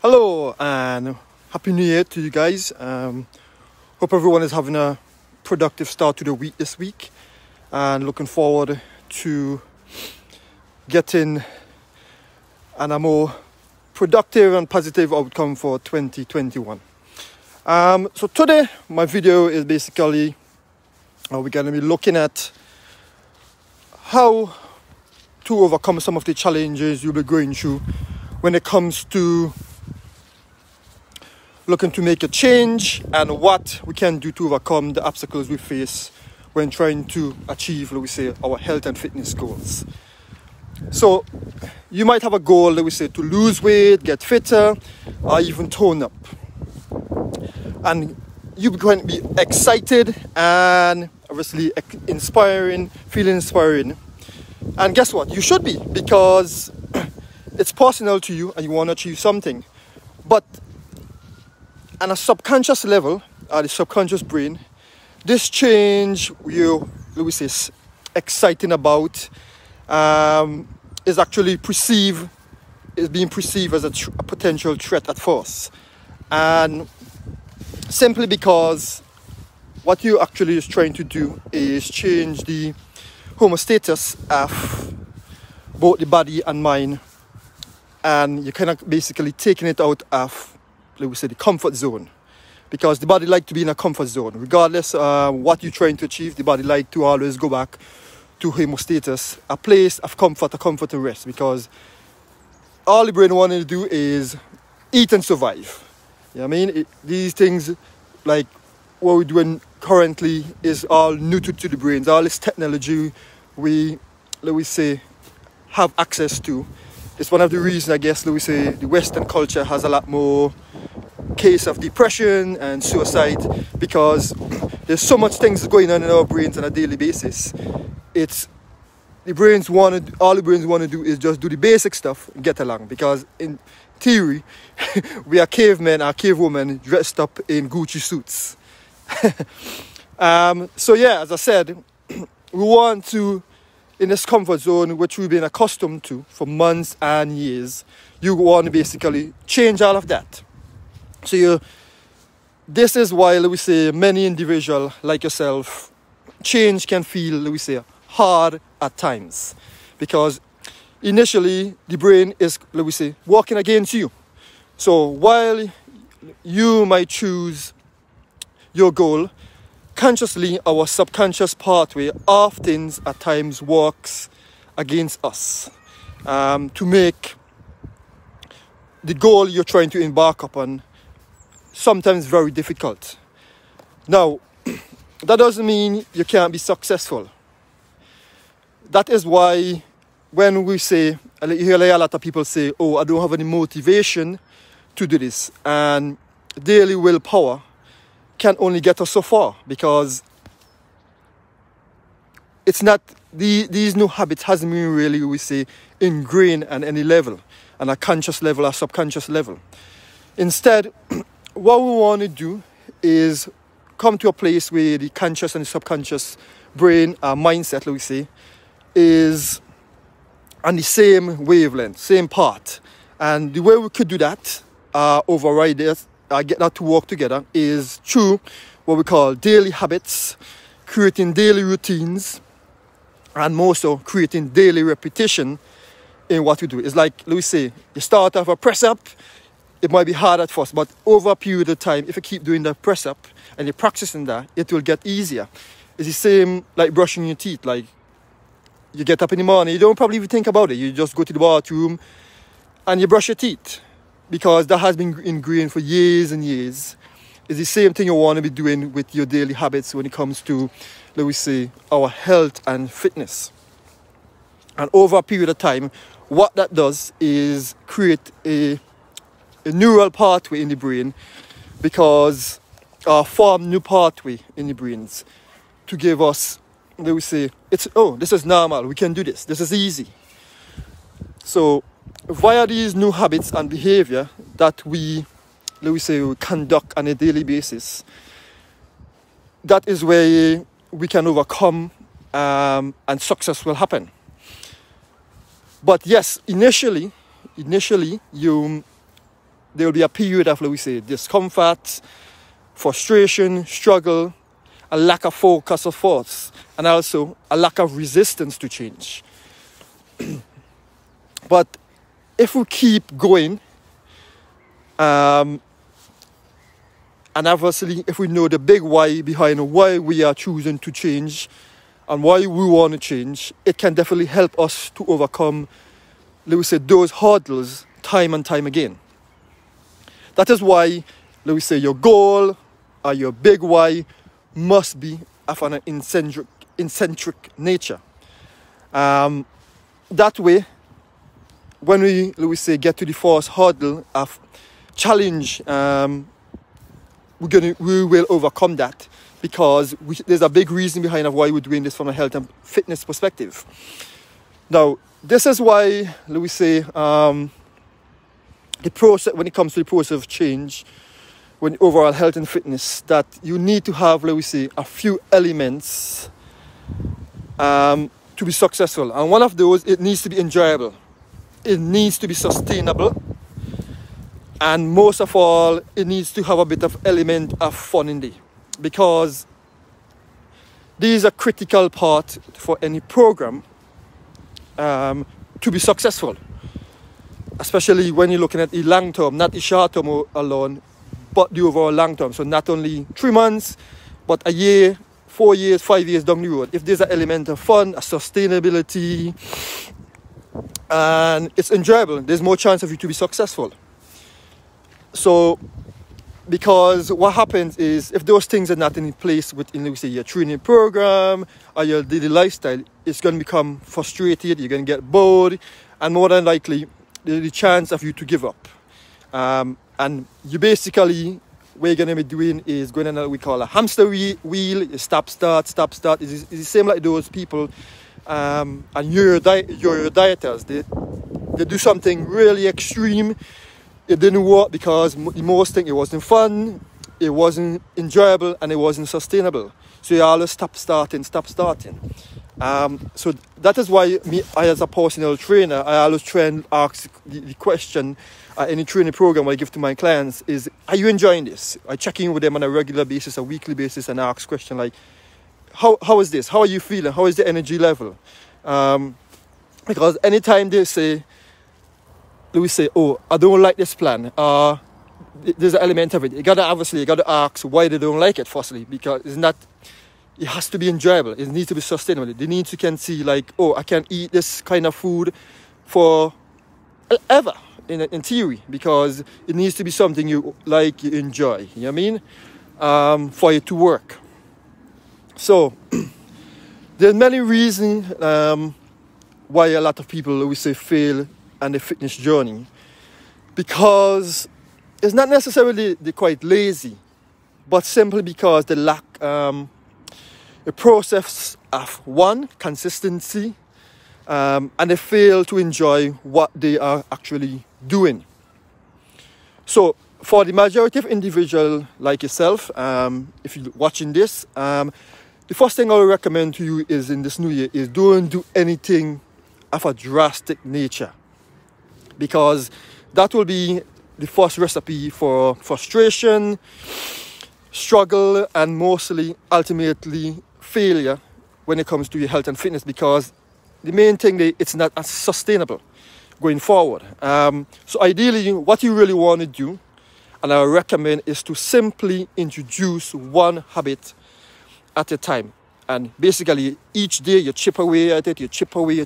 Hello and Happy New Year to you guys. Hope everyone is having a productive start to the week this week and looking forward to getting a more productive and positive outcome for 2021. So today my video is basically we're going to be looking at how to overcome some of the challenges you'll be going through when it comes to looking to make a change and what we can do to overcome the obstacles we face when trying to achieve, let we say, our health and fitness goals. So you might have a goal, let we say, to lose weight, get fitter, or even tone up. And you're going to be excited and obviously feeling inspiring. And guess what? You should be, because it's personal to you and you want to achieve something. But on a subconscious level, the subconscious brain, this change you, let me say, exciting about is actually being perceived as a potential threat at first. And simply because what you actually is trying to do is change the homeostasis of both the body and mind, and you're kind of basically taking it out of, let me say, the comfort zone, because the body like to be in a comfort zone regardless what you're trying to achieve. The body like to always go back to homeostasis, a place of comfort, and rest, because all the brain wants to do is eat and survive. You know what I mean? These things like what we're doing currently is all new to the brains. All this technology we, let we say, have access to. It's one of the reasons, I guess, let we say, the Western culture has a lot more case of depression and suicide, because there's so much things going on in our brains on a daily basis. All the brains want to do is just do the basic stuff and get along, because in theory we are cavemen or cavewomen dressed up in Gucci suits. So yeah, as I said, we want to, in this comfort zone which we've been accustomed to for months and years, you want to basically change all of that. So this is why, let we say, many individuals like yourself, change can feel, let we say, hard at times, because initially the brain is, let we say, working against you. So while you might choose your goal, consciously our subconscious pathway often at times works against us to make the goal you're trying to embark upon sometimes very difficult. Now, that doesn't mean you can't be successful. That is why when we say, you hear a lot of people say, oh, I don't have any motivation to do this. And daily willpower can only get us so far, because it's not, these new habits hasn't been really, we say, ingrained at any level, on a conscious level or subconscious level. Instead, what we want to do is come to a place where the conscious and the subconscious brain, mindset, let we say, is on the same wavelength, same path. And the way we could do that, override this, get that to work together, is through what we call daily habits, creating daily routines, and more so creating daily repetition in what we do. It's like, let me say, you start off a press up. It might be hard at first, but over a period of time, if you keep doing the press up and you're practicing that, it will get easier. It's the same like brushing your teeth. Like, you get up in the morning, you don't probably even think about it. You just go to the bathroom and you brush your teeth, because that has been ingrained for years and years. It's the same thing you want to be doing with your daily habits when it comes to, let me say, our health and fitness. And over a period of time, what that does is create a neural pathway in the brain, because form new pathway in the brains to give us, let we say, this is normal, we can do this is easy. So via these new habits and behavior that we, let we say, we conduct on a daily basis, that is where we can overcome and success will happen. But yes, initially you there will be a period of, let we say, discomfort, frustration, struggle, a lack of focus or thoughts, and also a lack of resistance to change. But if we keep going, and obviously if we know the big why behind why we are choosing to change and why we want to change, it can definitely help us to overcome, let me say, those hurdles time and time again. That is why, let me say, your goal or your big why must be of an eccentric nature. That way, when we, let me say, get to the first hurdle of challenge, we will overcome that, because there's a big reason behind of why we're doing this from a health and fitness perspective. Now, this is why, let me say, the process, when it comes to the process of change, when overall health and fitness, that you need to have, let me say, a few elements to be successful. And one of those, it needs to be enjoyable. It needs to be sustainable. And most of all, it needs to have a bit of element of fun in it, because these are critical part for any program to be successful, especially when you're looking at the long term, not the short term alone, but the overall long term. So not only 3 months, but a year, 4 years, 5 years down the road. If there's an element of fun, a sustainability, and it's enjoyable, there's more chance of you to be successful. So, because what happens is, if those things are not in place within, let's say, your training program or your daily lifestyle, it's going to become frustrated, you're going to get bored, and more than likely, there's the chance of you to give up. And you basically, what you're going to be doing is going on what we call a hamster wheel, stop, start, stop, start. It's the same like those people, and your dieters, they do something really extreme. It didn't work because most think it wasn't fun, it wasn't enjoyable, and it wasn't sustainable. So you always stop starting. So that is why I, as a personal trainer, I always try and ask the question any training program I give to my clients is, are you enjoying this? I check in with them on a regular basis, a weekly basis, and ask questions like, how is this? How are you feeling? How is the energy level? Because anytime they say, we say, oh, I don't like this plan, there's an element of it. You gotta ask why they don't like it, firstly, because it has to be enjoyable. It needs to be sustainable. They need to can see like, oh, I can eat this kind of food for ever, in theory, because it needs to be something you like, you enjoy. You know what I mean? For it to work. So there's many reasons why a lot of people, we say, fail on the fitness journey, because it's not necessarily they're quite lazy, but simply because they lack a process of consistency, and they fail to enjoy what they are actually doing. So for the majority of individuals like yourself, if you're watching this, the first thing I would recommend to you is, in this new year, is don't do anything of a drastic nature, because that will be the first recipe for frustration, struggle, and mostly, ultimately, failure when it comes to your health and fitness, because the main thing, it's not as sustainable going forward. So ideally, what you really want to do, and I recommend, is to simply introduce one habit at a time. And basically, each day you chip away at it, you chip away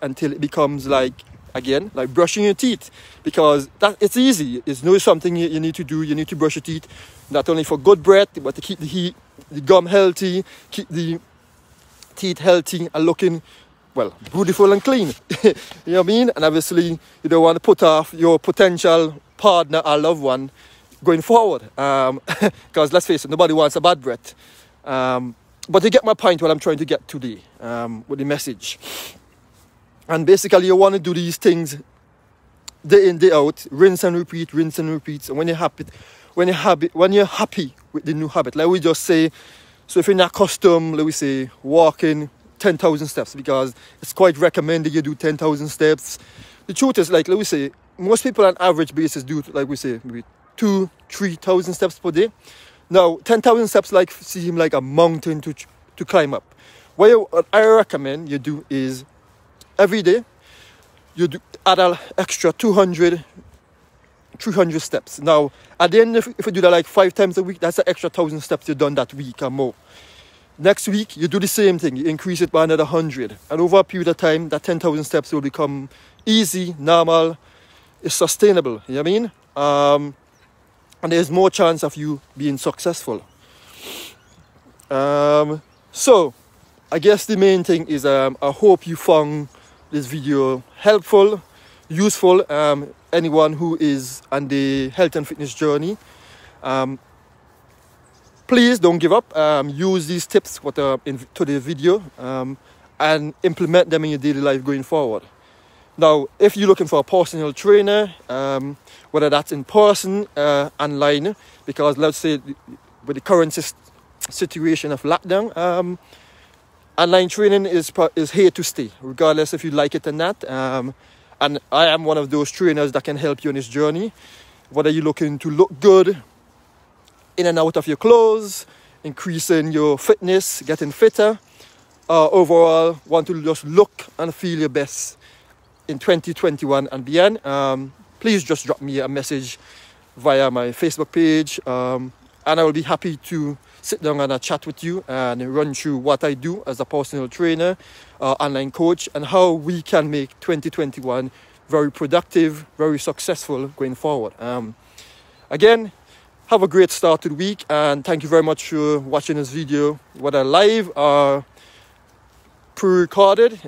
until it becomes like, again, like brushing your teeth, because it's easy. It's not something you need to do. You need to brush your teeth, not only for good breath, but to keep the gum healthy, keep the teeth healthy and looking, well, beautiful and clean. You know what I mean? And obviously, you don't want to put off your potential partner or loved one going forward, because let's face it, nobody wants a bad breath. But you get my point, what I'm trying to get today with the message. And basically, you want to do these things day in, day out, rinse and repeat. And when you're happy with the new habit, like we just say, so if you're not accustomed, let me say, walking 10,000 steps, because it's quite recommended you do 10,000 steps. The truth is, like, let me say, most people on average basis do, like we say, maybe 2,000-3,000 steps per day. Now 10,000 steps seem like a mountain to climb up. What I recommend you do is every day you add an extra 200-300 steps. Now at the end, if you do that like 5 times a week, that's an extra 1,000 steps you've done that week or more. Next week you do the same thing, you increase it by another 100, and over a period of time that 10,000 steps will become easy, normal, it's sustainable. You know what I mean? And there's more chance of you being successful. So I guess the main thing is I hope you found this video helpful, useful. Anyone who is on the health and fitness journey, please don't give up. Use these tips what are in today's video and implement them in your daily life going forward. Now, if you're looking for a personal trainer, whether that's in person, online, because let's say with the current situation of lockdown, online training is here to stay, regardless if you like it or not. And I am one of those trainers that can help you on this journey. Whether you're looking to look good in and out of your clothes, increasing your fitness, getting fitter, overall want to just look and feel your best in 2021 and beyond, please just drop me a message via my Facebook page, and I will be happy to sit down and chat with you and run through what I do as a personal trainer, online coach, and how we can make 2021 very productive, very successful going forward. Again, have a great start to the week, and thank you very much for watching this video, whether live or pre-recorded,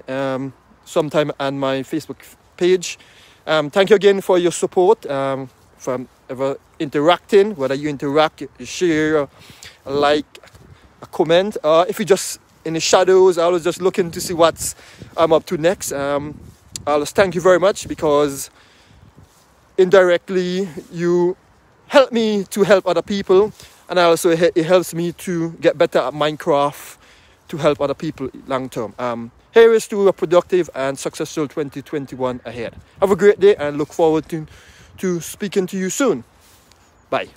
sometime on my Facebook page. Thank you again for your support, from ever interacting, whether you interact, you share, like, a comment, or if you're just in the shadows, I was just looking to see what I'm up to next. I'll just thank you very much, because indirectly you help me to help other people, and also it helps me to get better at Minecraft to help other people long term. Here is to a productive and successful 2021 ahead. Have a great day and look forward to speaking to you soon. Bye.